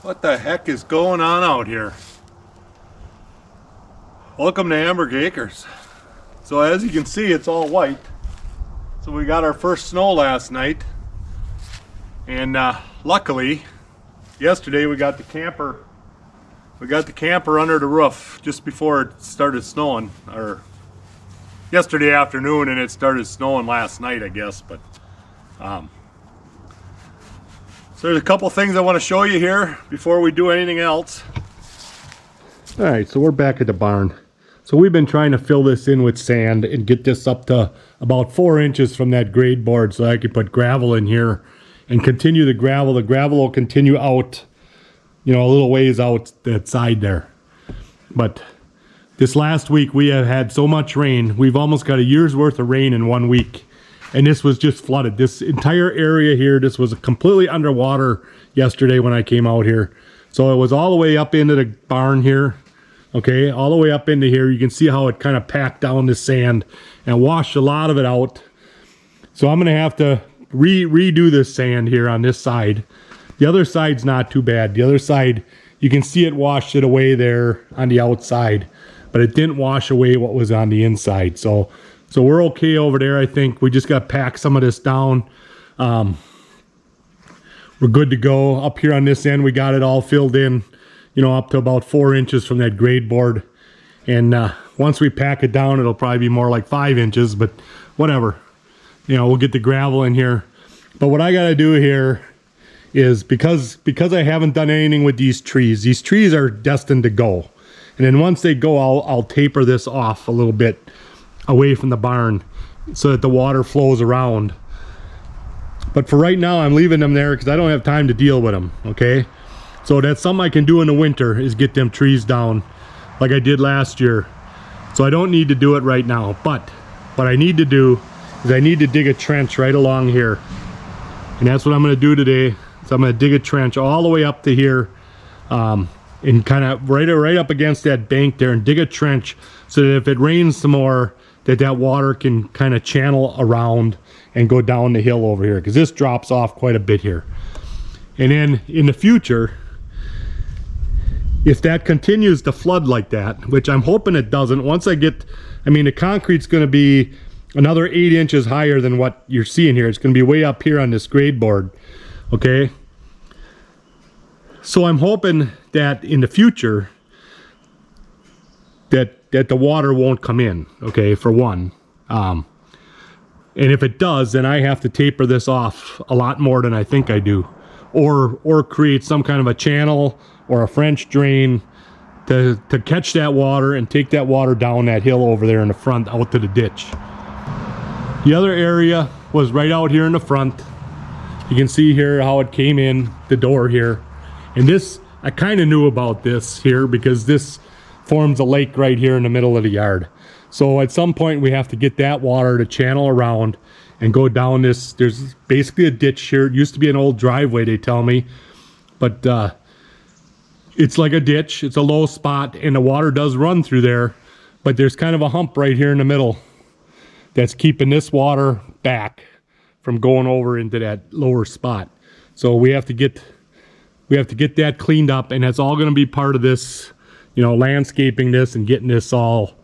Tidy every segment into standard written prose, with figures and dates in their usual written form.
What the heck is going on out here? Welcome to Amberg Acres. So as you can see, it's all white. So we got our first snow last night. And luckily, yesterday we got the camper under the roof just before it started snowing. Or yesterday afternoon, and it started snowing last night, I guess. But so there's a couple things I want to show you here before we do anything else. All right, so we're back at the barn. So we've been trying to fill this in with sand and get this up to about 4 inches from that grade board so I could put gravel in here and continue the gravel. The gravel will continue out, you know, a little ways out that side there. But this last week we have had so much rain. We've almost got a year's worth of rain in 1 week. And this was just flooded. This entire area here, this was completely underwater yesterday when I came out here. So it was all the way up into the barn here. Okay, all the way up into here. You can see how it kind of packed down the sand and washed a lot of it out. So I'm gonna have to redo this sand here on this side. The other side's not too bad. The other side, you can see it washed it away there on the outside, but it didn't wash away what was on the inside. So we're okay over there, I think. We just got to pack some of this down. We're good to go. Up here on this end, we got it all filled in, you know, up to about 4 inches from that grade board. And once we pack it down, it'll probably be more like 5 inches, but whatever. You know, we'll get the gravel in here. But what I got to do here is, because I haven't done anything with these trees are destined to go. And then once they go, I'll taper this off a little bit away from the barn so that the water flows around. But for right now, I'm leaving them there because I don't have time to deal with them. Okay, so that's something I can do in the winter, is get them trees down like I did last year. So I don't need to do it right now, but what I need to do is I need to dig a trench right along here, and that's what I'm going to do today. So I'm going to dig a trench all the way up to here, and kind of right up against that bank there, and dig a trench so that if it rains some more, that water can kind of channel around and go down the hill over here, because this drops off quite a bit here. And then in the future, if that continues to flood like that, which I'm hoping it doesn't, once I mean, the concrete's going to be another 8 inches higher than what you're seeing here. It's going to be way up here on this grade board. Okay, so I'm hoping that in the future that the water won't come in, okay, for one. And if it does, then I have to taper this off a lot more than I think I do, or create some kind of a channel or a French drain to catch that water and take that water down that hill over there in the front out to the ditch. The other area was right out here in the front. You can see here how it came in the door here. And this, I kind of knew about this here because this forms a lake right here in the middle of the yard. So at some point we have to get that water to channel around and go down this. There's basically a ditch here. It used to be an old driveway, they tell me, but it's like a ditch. It's a low spot and the water does run through there, but there's kind of a hump right here in the middle that's keeping this water back from going over into that lower spot. So we have to get that cleaned up, and that's all going to be part of this, you know, landscaping this and getting this all,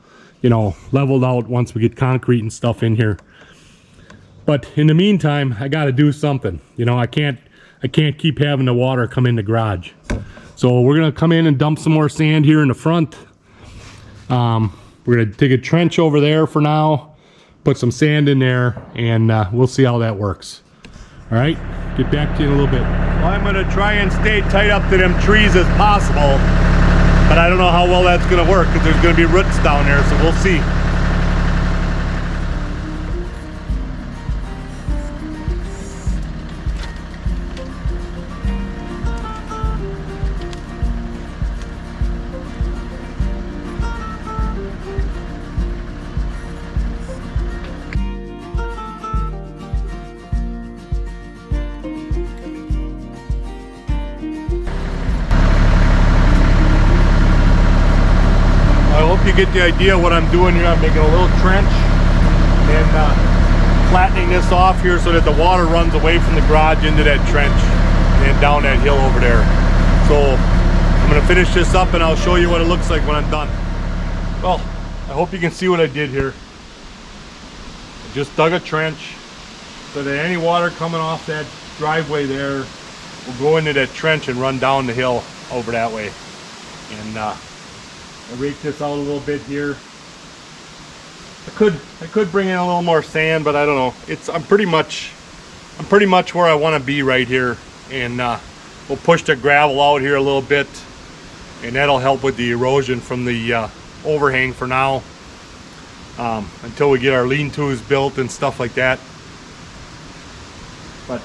you know, leveled out once we get concrete and stuff in here. But in the meantime, I got to do something. You know, I can't keep having the water come in the garage. So we're going to come in and dump some more sand here in the front. We're going to dig a trench over there for now, put some sand in there, and we'll see how that works. All right, get back to you in a little bit. Well, I'm going to try and stay tight up to them trees as possible, but I don't know how well that's going to work because there's going to be roots down there, so we'll see. You get the idea what I'm doing here. I'm making a little trench and flattening this off here so that the water runs away from the garage into that trench and then down that hill over there. So I'm gonna finish this up and I'll show you what it looks like when I'm done. Well, I hope you can see what I did here. I just dug a trench so that any water coming off that driveway there will go into that trench and run down the hill over that way. And I raked this out a little bit here. I could bring in a little more sand, but I don't know. I'm pretty much where I want to be right here. And we'll push the gravel out here a little bit, and that'll help with the erosion from the overhang for now, until we get our lean-tos built and stuff like that. But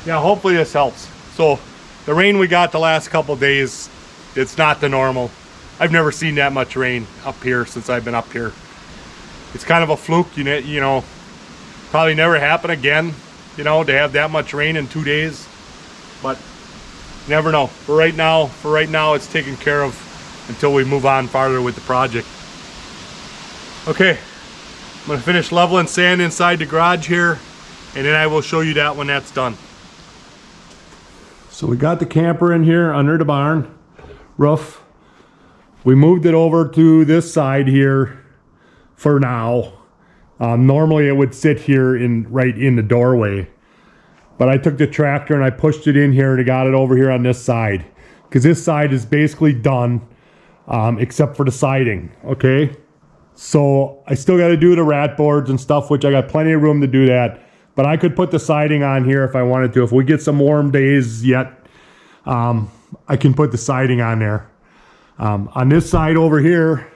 yeah, hopefully this helps. So the rain we got the last couple days, it's not the normal. I've never seen that much rain up here since I've been up here. It's kind of a fluke, you know, probably never happen again, you know, to have that much rain in 2 days. But you never know. For right now, it's taken care of until we move on farther with the project. Okay, I'm gonna finish leveling sand inside the garage here, and then I will show you that when that's done. So we got the camper in here under the barn roof. We moved it over to this side here for now. Normally it would sit here right in the doorway, but I took the tractor and I pushed it in here and I got it over here on this side, because this side is basically done, except for the siding. Okay, so I still got to do the rat boards and stuff, which I got plenty of room to do that, but I could put the siding on here if I wanted to. If we get some warm days yet, I can put the siding on there. On this side over here,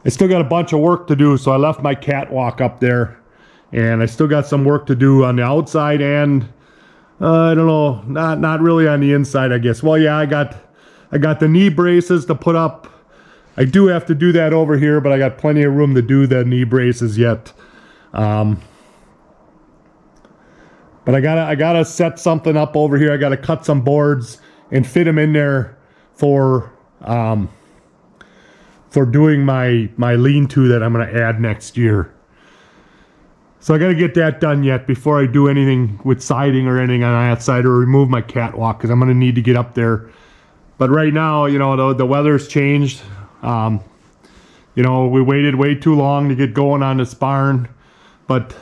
I still got a bunch of work to do, so I left my catwalk up there, and I still got some work to do on the outside, and I don't know, not really on the inside, I guess. Well, yeah, I got the knee braces to put up. I do have to do that over here, but I got plenty of room to do the knee braces yet. But I gotta set something up over here. I gotta cut some boards and fit them in there for doing my lean-to that I'm going to add next year. So I got to get that done yet before I do anything with siding or anything on that side, or remove my catwalk, because I'm going to need to get up there. But right now, you know, the weather's changed. You know, we waited way too long to get going on this barn, but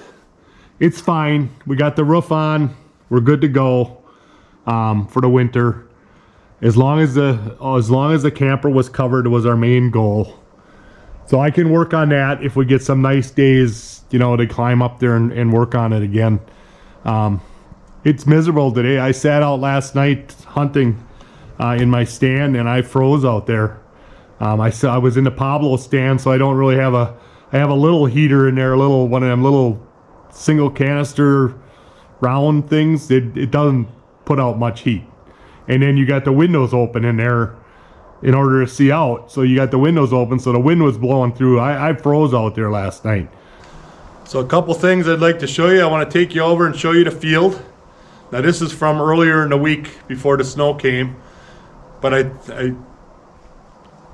it's fine. We got the roof on. We're good to go for the winter. As long as the camper was covered was our main goal. So I can work on that if we get some nice days, you know, to climb up there and work on it again. It's miserable today. I sat out last night hunting in my stand, and I froze out there. I was in the Pablo stand, so I don't really have I have a little heater in there, one of them little single canister round things. It doesn't put out much heat. And then you got the windows open in there in order to see out. So you got the windows open, so the wind was blowing through. I froze out there last night. So a couple things I'd like to show you. I want to take you over and show you the field. Now this is from earlier in the week before the snow came, but I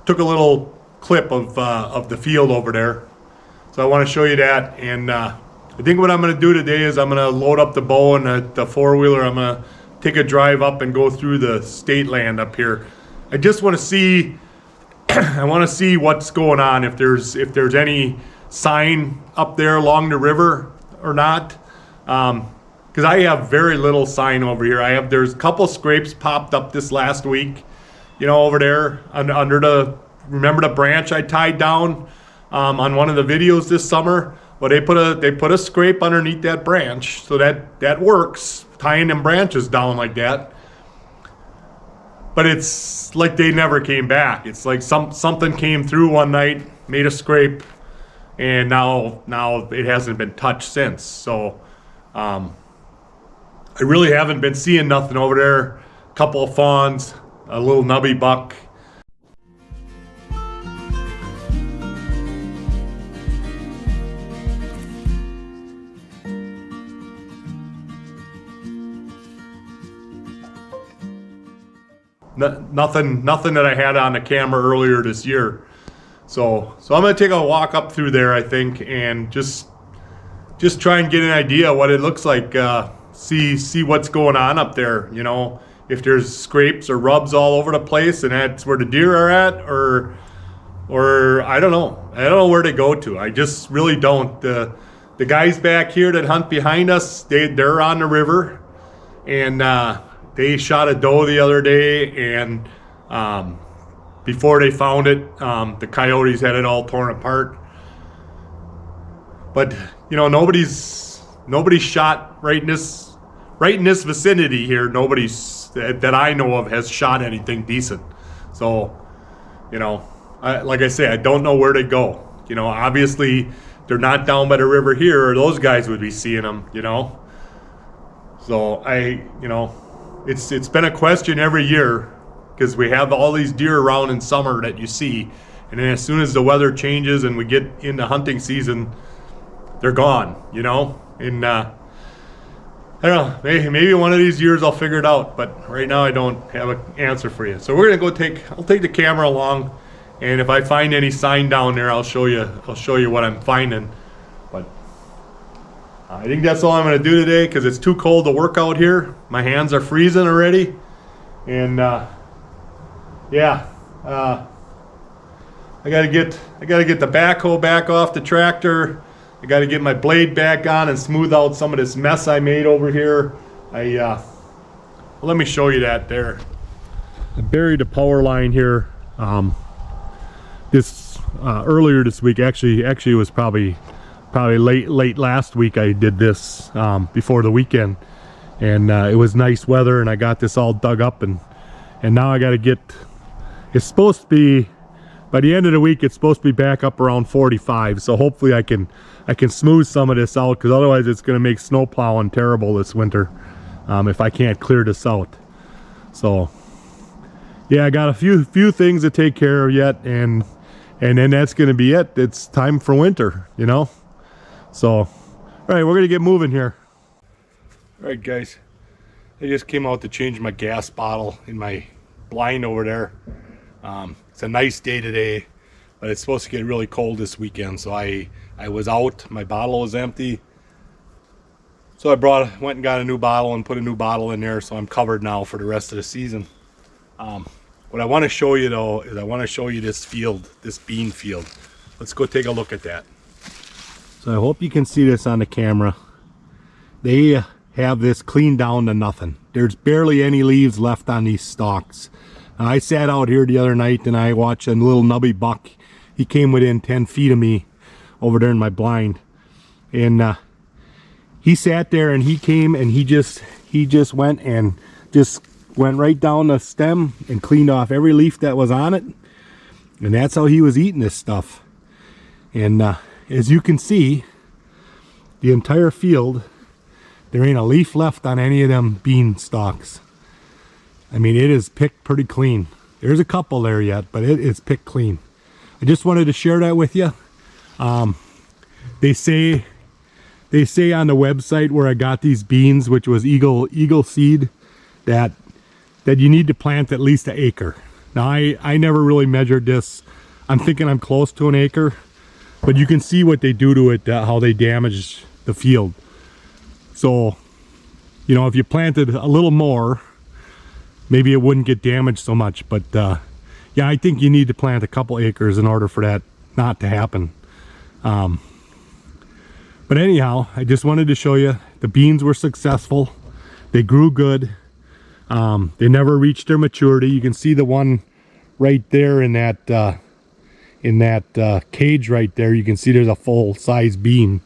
took a little clip of the field over there. So I want to show you that. And I think what I'm going to do today is I'm going to load up the bow and the four-wheeler. I'm going to take a drive up and go through the state land up here. I just want to see I want to see what's going on, if there's any sign up there along the river or not, because I have very little sign over here. There's a couple scrapes popped up this last week, you know, over there under remember the branch I tied down on one of the videos this summer? Well, they put a scrape underneath that branch, so that works, tying them branches down like that. But it's like they never came back. It's like something came through one night, made a scrape, and now it hasn't been touched since. So I really haven't been seeing nothing over there. A couple of fawns, a little nubby buck. Nothing that I had on the camera earlier this year. So I'm gonna take a walk up through there, I think, and just try and get an idea what it looks like. See what's going on up there. You know, if there's scrapes or rubs all over the place and that's where the deer are at, or I don't know. I don't know where they go to. I just really don't. The guys back here that hunt behind us, they're on the river, and they shot a doe the other day, and before they found it, the coyotes had it all torn apart. But you know, nobody's shot right in this vicinity here. Nobody's that I know of has shot anything decent. So, you know, like I say, I don't know where they go. You know, obviously they're not down by the river here, or those guys would be seeing them. You know, so you know, it's been a question every year because we have all these deer around in summer that you see, and then as soon as the weather changes and we get into hunting season, they're gone, you know. And I don't know, maybe one of these years I'll figure it out, but right now I don't have an answer for you. So we're gonna I'll take the camera along, and if I find any sign down there, I'll show you what I'm finding. But I think that's all I'm gonna do today because it's too cold to work out here. My hands are freezing already, and yeah, I gotta get the backhoe back off the tractor. I got to get my blade back on and smooth out some of this mess I made over here. Well, let me show you that there. I buried a power line here. Earlier this week, actually it was probably late last week. I did this before the weekend, and it was nice weather, and I got this all dug up, and now I got to get. It's supposed to be by the end of the week. It's supposed to be back up around 45. So hopefully I can smooth some of this out, because otherwise it's going to make snow plowing terrible this winter if I can't clear this out. So yeah, I got a few things to take care of yet, and then that's going to be it. It's time for winter, you know. So all right, we're going to get moving here. All right, guys, I just came out to change my gas bottle in my blind over there. It's a nice day today, but it's supposed to get really cold this weekend, so I was out. My bottle was empty, so I went and got a new bottle and put a new bottle in there, so I'm covered now for the rest of the season. What I want to show you though is I want to show you this field, this bean field. Let's go take a look at that. So I hope you can see this on the camera. They have this cleaned down to nothing. There's barely any leaves left on these stalks. I sat out here the other night and I watched a little nubby buck. He came within 10 feet of me over there in my blind, and he sat there and he came and he just went right down the stem and cleaned off every leaf that was on it, and that's how he was eating this stuff. And as you can see, the entire field, there ain't a leaf left on any of them bean stalks. I mean, it is picked pretty clean. There's a couple there yet, but it is picked clean. I just wanted to share that with you. They say on the website where I got these beans, which was Eagle Seed, that you need to plant at least 1 acre. Now I never really measured this. I'm thinking I'm close to 1 acre, but you can see what they do to it, how they damage the field. So, you know, if you planted a little more, maybe it wouldn't get damaged so much. But yeah, I think you need to plant a couple acres in order for that not to happen. But anyhow, I just wanted to show you the beans were successful. They grew good. They never reached their maturity. You can see the one right there in that cage right there. You can see there's a full-size bean.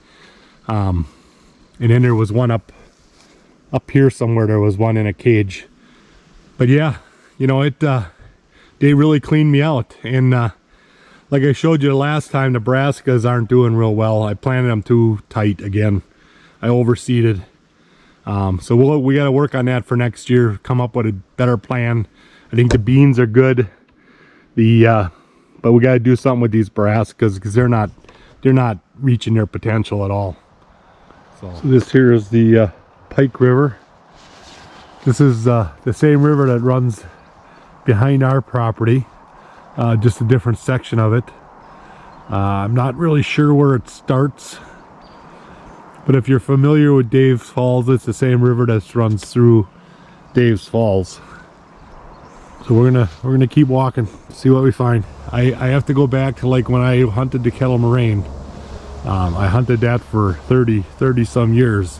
And then there was one up here somewhere. There was one in a cage. But yeah, you know, they really cleaned me out. And like I showed you the last time, Nebraskas aren't doing real well. I planted them too tight again. I overseeded. So we got to work on that for next year. Come up with a better plan. I think the beans are good. But we got to do something with these Nebraskas because they're not reaching their potential at all. So this here is the Pike River. This is the same river that runs behind our property, just a different section of it. I'm not really sure where it starts, but if you're familiar with Dave's Falls, it's the same river that runs through Dave's Falls. So we're gonna keep walking, see what we find. I have to go back to like when I hunted the Kettle Moraine. I hunted that for 30 some years,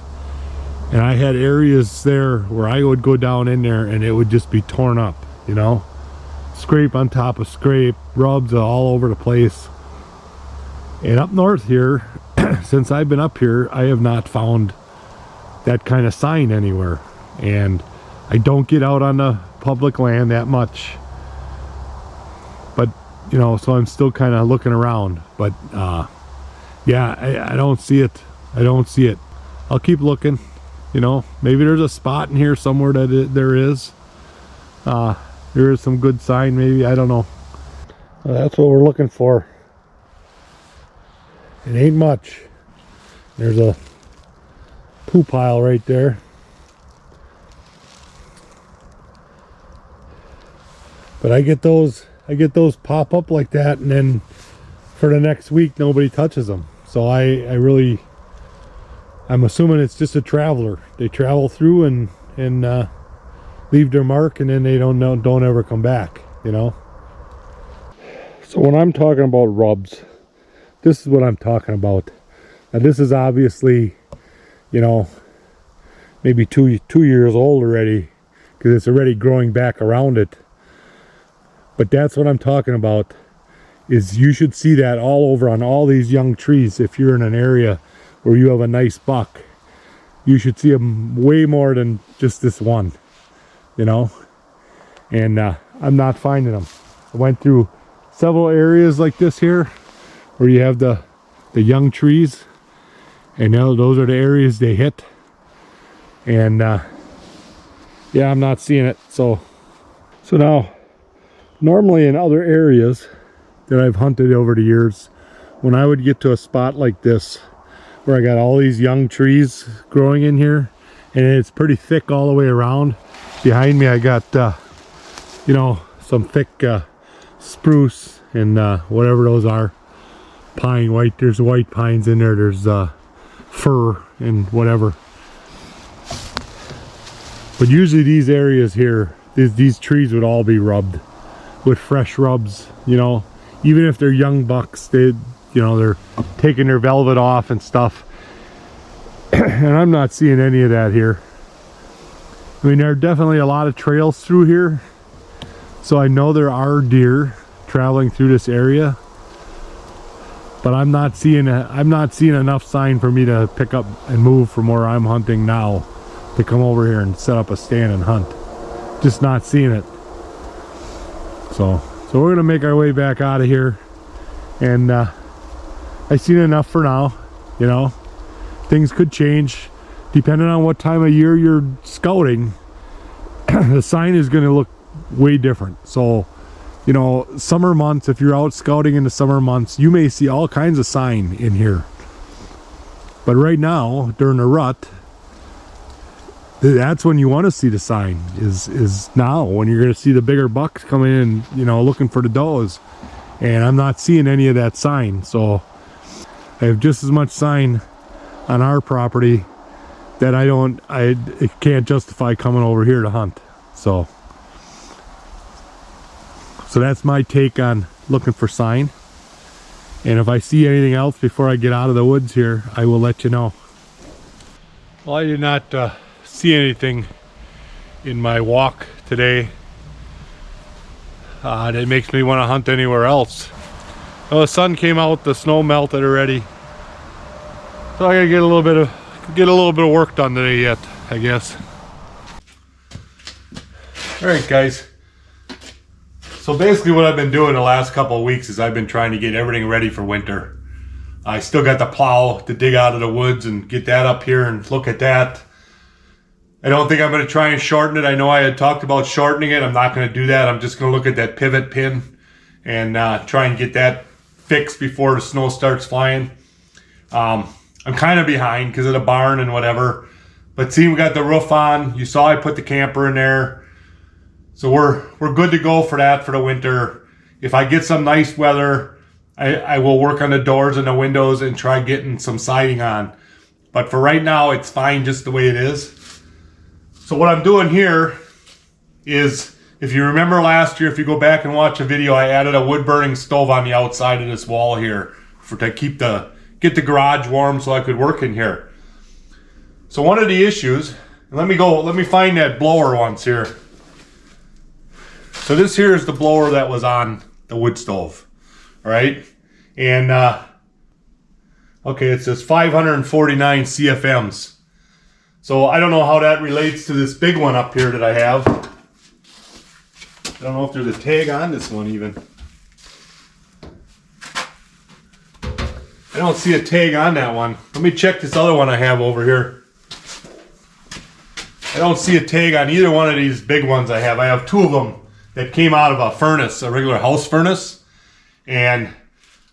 and I had areas there where I would go down in there and it would just be torn up, you know, scrape on top of scrape, rubs all over the place. And up north here, since I've been up here, I have not found that kind of sign anywhere, and I don't get out on the public land that much, but you know, so I'm still kind of looking around, but yeah, I don't see it. I don't see it. I'll keep looking, you know, maybe there's a spot in here somewhere that there is some good sign, maybe, I don't know. Well, that's what we're looking for. It ain't much. There's a poo pile right there. But I get those pop up like that, and then for the next week nobody touches them. So I'm assuming it's just a traveler. They travel through and leave their mark, and then they don't ever come back, you know. So when I'm talking about rubs, this is what I'm talking about. Now this is obviously, you know, maybe two years old already, because it's already growing back around it. But that's what I'm talking about, is you should see that all over on all these young trees. If you're in an area where you have a nice buck, you should see them way more than just this one, you know. And I'm not finding them. I went through several areas like this here where you have the young trees, and now those are the areas they hit. And yeah, I'm not seeing it. So now, normally in other areas that I've hunted over the years, when I would get to a spot like this where I got all these young trees growing in here, and it's pretty thick all the way around. Behind me I got you know, some thick spruce and whatever those are, pine, white, there's white pines in there, there's fir and whatever. But usually these areas here, these trees would all be rubbed with fresh rubs, you know. Even if they're young bucks, you know, they're taking their velvet off and stuff. And I'm not seeing any of that here. I mean, there are definitely a lot of trails through here, so I know there are deer traveling through this area, but I'm not seeing enough sign for me to pick up and move from where I'm hunting now to come over here and set up a stand and hunt. Just not seeing it. So we're gonna make our way back out of here, and I've seen enough for now. You know, things could change depending on what time of year you're scouting. The sign is gonna look way different. So, you know, summer months, if you're out scouting in the summer months, you may see all kinds of sign in here. But right now, during the rut, that's when you want to see the sign, is now, when you're going to see the bigger bucks coming in, you know, looking for the does. And I'm not seeing any of that sign. So I have just as much sign on our property that it can't justify coming over here to hunt. So that's my take on looking for sign. And if I see anything else before I get out of the woods here, I will let you know. Well, I did not see anything in my walk today that makes me want to hunt anywhere else. Well, the sun came out, the snow melted already, so I gotta get a little bit of work done today yet, I guess. All right, guys. So basically what I've been doing the last couple of weeks is I've been trying to get everything ready for winter. I still got the plow to dig out of the woods and get that up here and look at that. I don't think I'm going to try and shorten it. I know I had talked about shortening it. I'm not going to do that. I'm just going to look at that pivot pin and try and get that fixed before the snow starts flying. I'm kind of behind because of the barn and whatever. But see, we got the roof on. You saw I put the camper in there. So we're good to go for that for the winter. If I get some nice weather, I will work on the doors and the windows and try getting some siding on. But for right now, it's fine just the way it is. So what I'm doing here is If you remember last year, if you go back and watch a video, I added a wood burning stove on the outside of this wall here to get the garage warm so I could work in here. So one of the issues, let me find that blower once here. So this here is the blower that was on the wood stove, all right? And okay, it says 549 CFMs. So I don't know how that relates to this big one up here that I have. I don't know if there's a tag on this one even. I don't see a tag on that one. Let me check this other one I have over here. I don't see a tag on either one of these big ones I have. I have two of them that came out of a furnace, a regular house furnace. And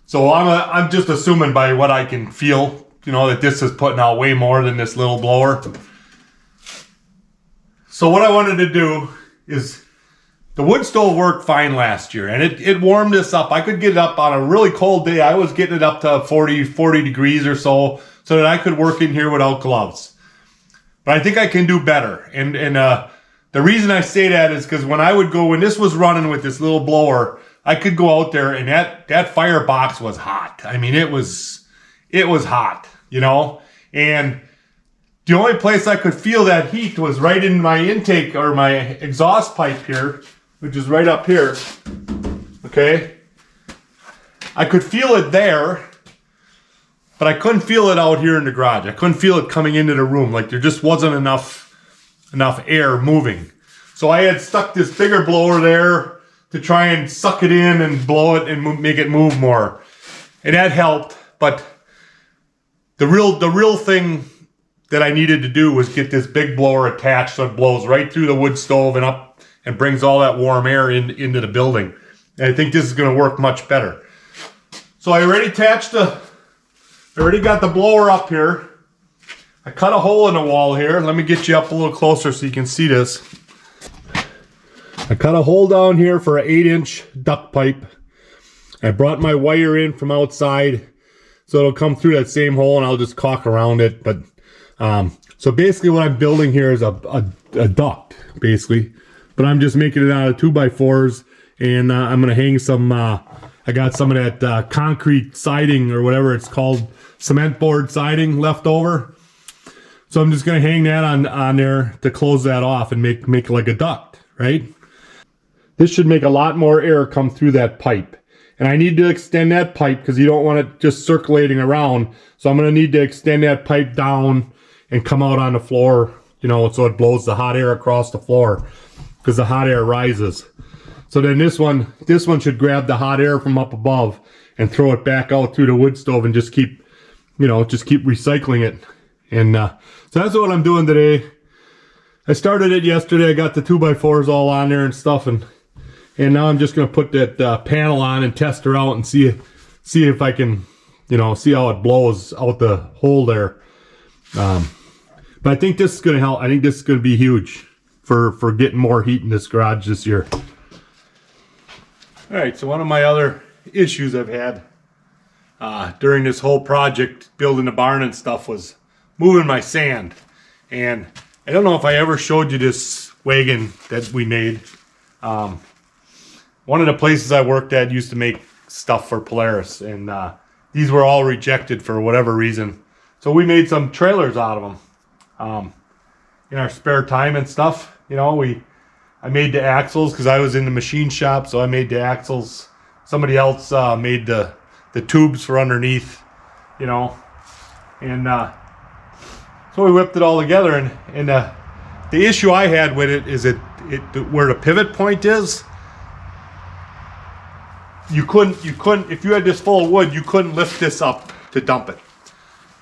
so I'm just assuming by what I can feel, you know, that this is putting out way more than this little blower. So what I wanted to do is, the wood stove worked fine last year, and it warmed this up. I could get it up on a really cold day. I was getting it up to 40 degrees or so that I could work in here without gloves. But I think I can do better. And the reason I say that is because when this was running with this little blower, I could go out there and that firebox was hot. I mean, it was hot, you know? And the only place I could feel that heat was right in my intake or my exhaust pipe here, which is right up here, okay? I could feel it there, but I couldn't feel it out here in the garage. I couldn't feel it coming into the room. Like there just wasn't enough air moving. So I had stuck this bigger blower there to try and suck it in and blow it and make it move more. And that helped, but the real thing that I needed to do was get this big blower attached so it blows right through the wood stove and up and brings all that warm air into the building. And I think this is going to work much better. So I already got the blower up here. I cut a hole in the wall here. Let me get you up a little closer so you can see this. I cut a hole down here for an 8-inch duct pipe. I brought my wire in from outside so it'll come through that same hole and I'll just caulk around it. But so basically what I'm building here is a duct, basically. But I'm just making it out of 2x4s, and I'm gonna hang some. I got some of that concrete siding or whatever it's called, cement board siding left over. So I'm just gonna hang that on there to close that off and make like a duct, right? This should make a lot more air come through that pipe, and I need to extend that pipe because you don't want it just circulating around. So I'm gonna need to extend that pipe down and come out on the floor, you know, so it blows the hot air across the floor, because the hot air rises. So then this one should grab the hot air from up above and throw it back out through the wood stove and just keep recycling it. And so that's what I'm doing today. I started it yesterday. I got the 2x4s all on there and stuff, and now I'm just gonna put that panel on and test her out and see if I can, see how it blows out the hole there. But I think this is gonna help. I think this is gonna be huge for getting more heat in this garage this year. All right, so one of my other issues I've had during this whole project, building the barn and stuff, was moving my sand. And I don't know if I ever showed you this wagon that we made. One of the places I worked at used to make stuff for Polaris, and these were all rejected for whatever reason. So we made some trailers out of them in our spare time and stuff. I made the axles because I was in the machine shop, so I made the axles. Somebody else made the tubes for underneath, and so we whipped it all together. And the issue I had with it is where the pivot point is. You couldn't if you had this full of wood, you couldn't lift this up to dump it.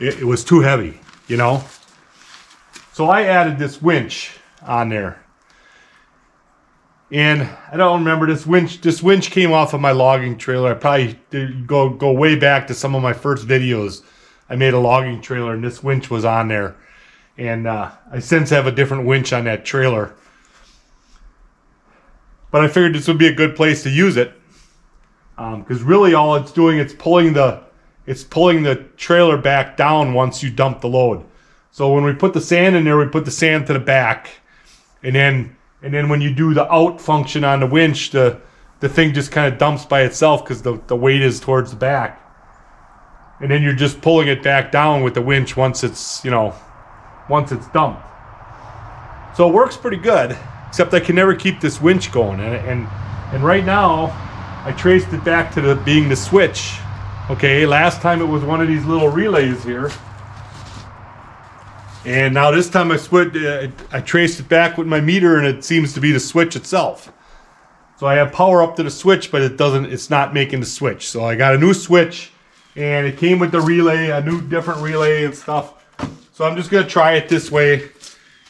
It was too heavy, So I added this winch on there. And I don't remember this winch. This winch came off of my logging trailer. I probably go way back to some of my first videos. I made a logging trailer and this winch was on there. And I since have a different winch on that trailer. But I figured this would be a good place to use it. Because really all it's doing, it's pulling the trailer back down once you dump the load. So when we put the sand in there, we put the sand to the back. And then And then when you do the out function on the winch, the thing just kind of dumps by itself because the weight is towards the back. And then you're just pulling it back down with the winch once it's, once it's dumped. So it works pretty good, except I can never keep this winch going. And right now, I traced it back to being the switch. Okay, last time it was one of these little relays here. And now this time I traced it back with my meter, and it seems to be the switch itself. So I have power up to the switch, but it's not making the switch. So I got a new switch, and it came with the relay, a new different relay and stuff. So I'm just gonna try it this way.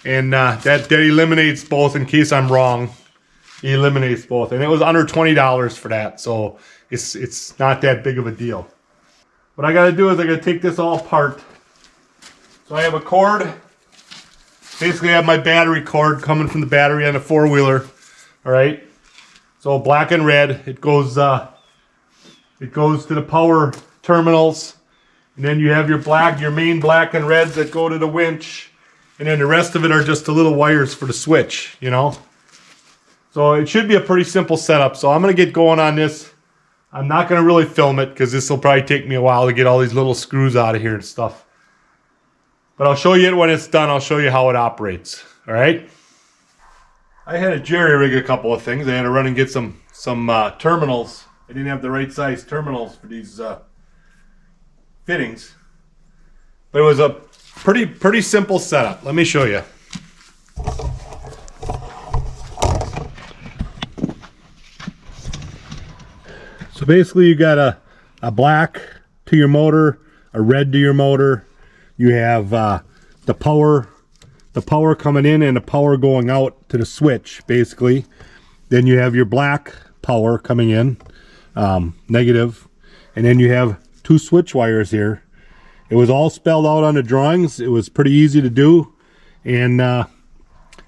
And that eliminates both in case I'm wrong. It eliminates both. And it was under $20 for that. So it's not that big of a deal. What I got to do is I got to take this all apart. So I have a cord. Basically I have my battery cord coming from the battery on the four-wheeler. All right. So black and red. It goes to the power terminals. And then you have your main black and reds that go to the winch. And then the rest of it are just the little wires for the switch, So it should be a pretty simple setup. So I'm going to get going on this. I'm not going to really film it because this will probably take me a while to get all these little screws out of here and stuff. But I'll show you it when it's done. I'll show you how it operates. All right. I had to jerry-rig a couple of things. I had to run and get some terminals. I didn't have the right size terminals for these fittings. But it was a pretty simple setup. Let me show you. So basically you got a black to your motor, a red to your motor. You have the power coming in and the power going out to the switch, basically. Then you have your black power coming in, negative. And then you have two switch wires here. It was all spelled out on the drawings. It was pretty easy to do. And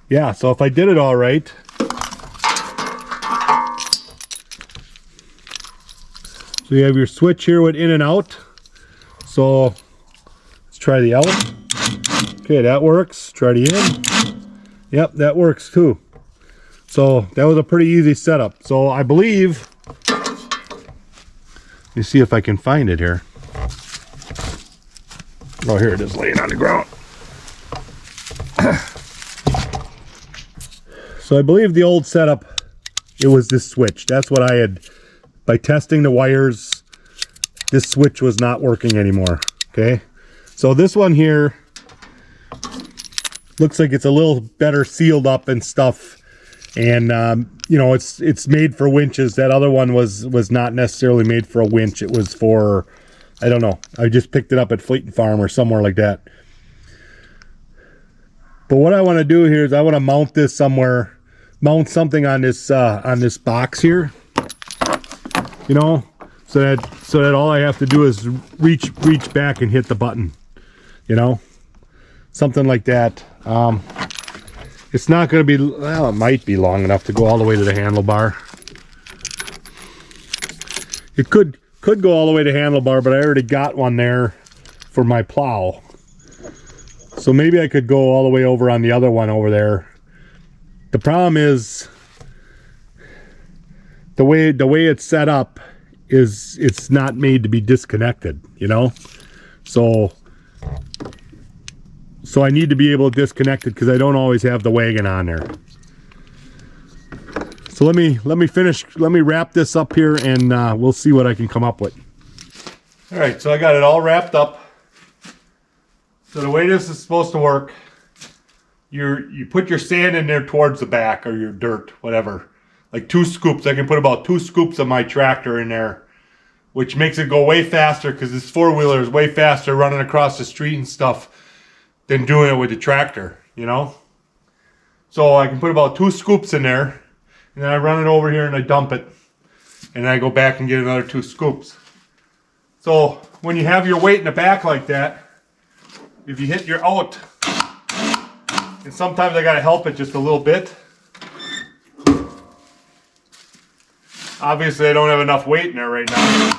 yeah, so if I did it all right. So you have your switch here with in and out. So let's try the out. Okay, that works. Try the in. Yep, that works too. So that was a pretty easy setup. So I believe, let me see if I can find it here. Oh, here it is laying on the ground. So I believe the old setup, it was this switch. That's what I had, by testing the wires, this switch was not working anymore. Okay. So this one here looks like it's a little better sealed up and stuff. And, it's made for winches. That other one was not necessarily made for a winch. It was for, I don't know. I just picked it up at Fleet Farm or somewhere like that. But what I want to do here is I want to mount this somewhere, mount something on this box here. So that all I have to do is reach back and hit the button. Something like that. It's not going to be, well, it might be long enough to go all the way to the handlebar. It could go all the way to handlebar, but I already got one there for my plow. So maybe I could go all the way over on the other one over there. The problem is the way it's set up is it's not made to be disconnected, So I need to be able to disconnect it because I don't always have the wagon on there. So let me wrap this up here and we'll see what I can come up with. All right, so I got it all wrapped up. So the way this is supposed to work, you put your sand in there towards the back, or your dirt, whatever. Like 2 scoops. I can put about 2 scoops of my tractor in there, which makes it go way faster because this four-wheeler is way faster running across the street and stuff than doing it with the tractor, So I can put about 2 scoops in there, and then I run it over here and I dump it. And then I go back and get another 2 scoops. So when you have your weight in the back like that, if you hit your out, and sometimes I gotta help it just a little bit. Obviously I don't have enough weight in there right now.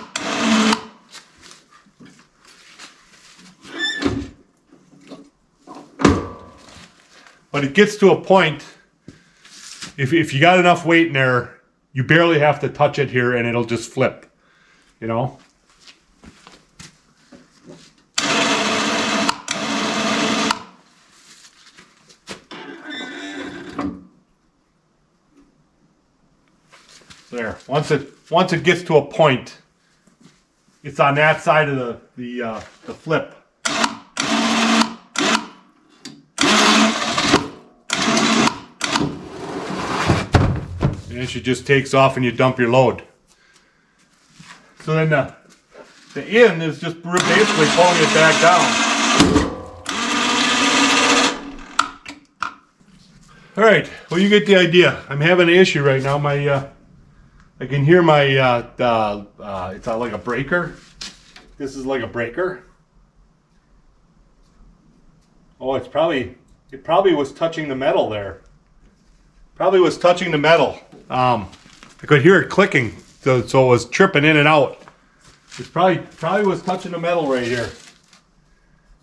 But it gets to a point if you got enough weight in there, you barely have to touch it here and it'll just flip, you know. There. Once it gets to a point, it's on that side of the flip. And then she just takes off and you dump your load. So then the end is just basically pulling it back down. All right. Well, you get the idea. I'm having an issue right now. I can hear my, it's like a breaker. This is like a breaker. Oh, it probably was touching the metal there. Probably was touching the metal. I could hear it clicking, so it was tripping in and out. It probably was touching the metal right here.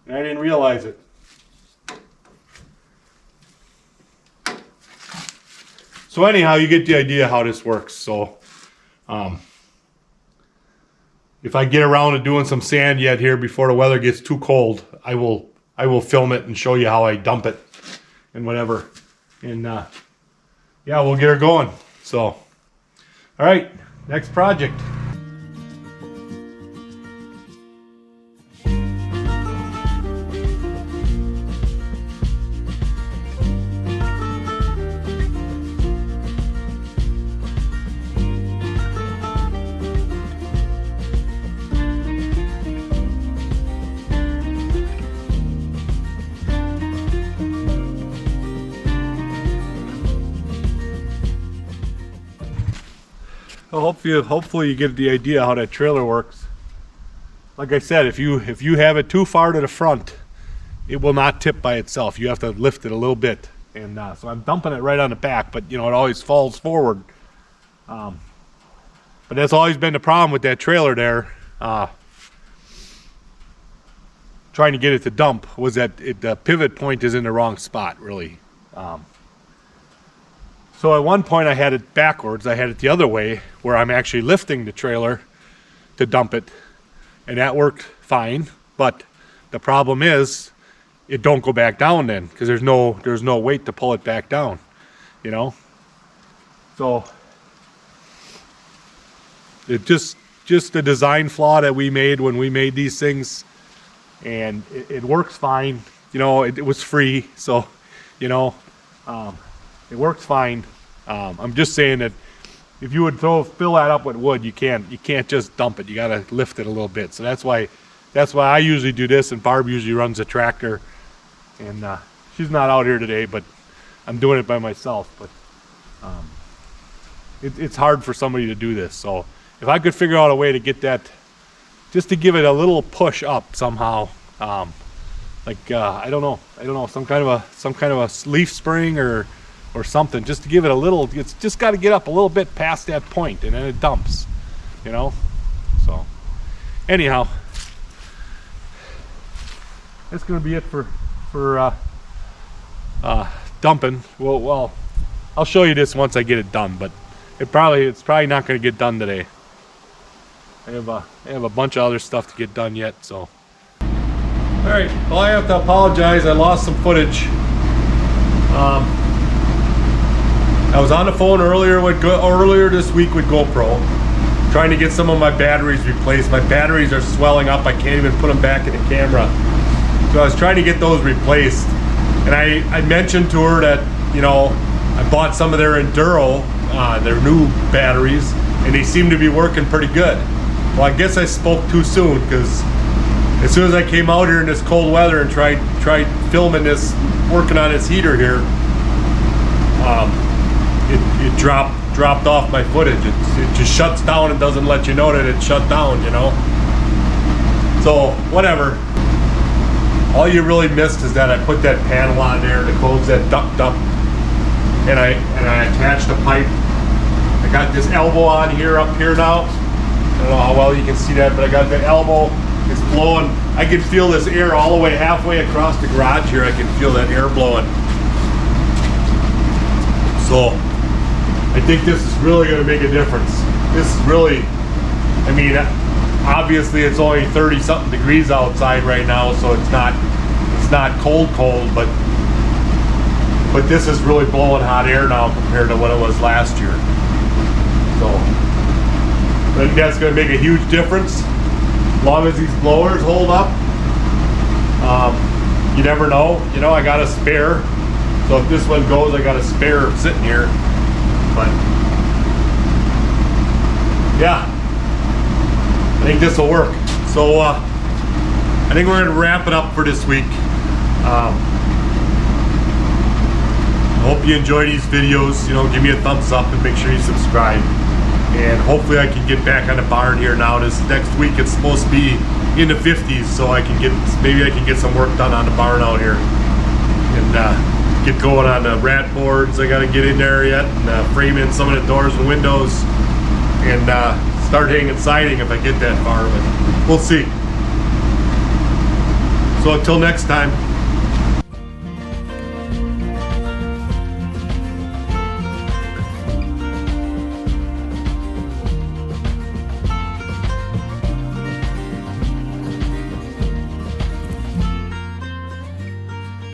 And I didn't realize it. So anyhow, you get the idea how this works. So if I get around to doing some sand yet here before the weather gets too cold, I will film it and show you how I dump it and whatever. And yeah, we'll get her going. So, all right, next project. Well, hopefully you get the idea how that trailer works. Like I said, if you have it too far to the front, it will not tip by itself. You have to lift it a little bit. And so I'm dumping it right on the back, but you know, it always falls forward. But that's always been the problem with that trailer there. Trying to get it to dump was that the pivot point is in the wrong spot, really. So at one point I had it backwards. I had it the other way, where I'm actually lifting the trailer to dump it, and that worked fine. But the problem is, it don't go back down then, because there's no weight to pull it back down, you know. So it just a design flaw that we made when we made these things, and it works fine. You know, it was free, so you know. It works fine. I'm just saying that if you would fill that up with wood, you can't just dump it. You gotta lift it a little bit. So that's why I usually do this, and Barb usually runs the tractor. And she's not out here today, but I'm doing it by myself. But it's hard for somebody to do this. So if I could figure out a way to get that, just to give it a little push up somehow, like I don't know, some kind of a leaf spring or something, just to give it a little. It's just got to get up a little bit past that point, and then it dumps, you know. So anyhow, that's gonna be it for dumping. Well, I'll show you this once I get it done, but it's probably not gonna get done today. I have a bunch of other stuff to get done yet. So all right, well, I have to apologize. I lost some footage. I was on the phone earlier this week with GoPro, trying to get some of my batteries replaced. My batteries are swelling up. I can't even put them back in the camera. So I was trying to get those replaced. And I mentioned to her that, you know, I bought some of their Enduro, their new batteries, and they seem to be working pretty good. Well, I guess I spoke too soon, because as soon as I came out here in this cold weather and tried filming this, working on this heater here, it dropped off my footage. It just shuts down and doesn't let you know that it shut down, you know. So whatever. All you really missed is that I put that panel on there to close that duct up, and I attached a pipe. I got this elbow on here up here now. I don't know how well you can see that, but I got the elbow. It's blowing. I can feel this air all the way halfway across the garage here. I can feel that air blowing. So I think this is really going to make a difference. This is really, I mean, obviously it's only 30 something degrees outside right now, so it's not cold, but this is really blowing hot air now compared to what it was last year. So I think that's going to make a huge difference as long as these blowers hold up. You never know. You know, I got a spare, so if this one goes, I got a spare sitting here. But yeah, I think this will work. So I think we're going to wrap it up for this week. I hope you enjoy these videos. You know, give me a thumbs up and make sure you subscribe. And hopefully I can get back on the barn here now. This next week it's supposed to be in the 50s, so maybe I can get some work done on the barn out here and get going on the rat boards. I got to get in there yet and frame in some of the doors and windows and start hanging siding if I get that far, but we'll see. So until next time.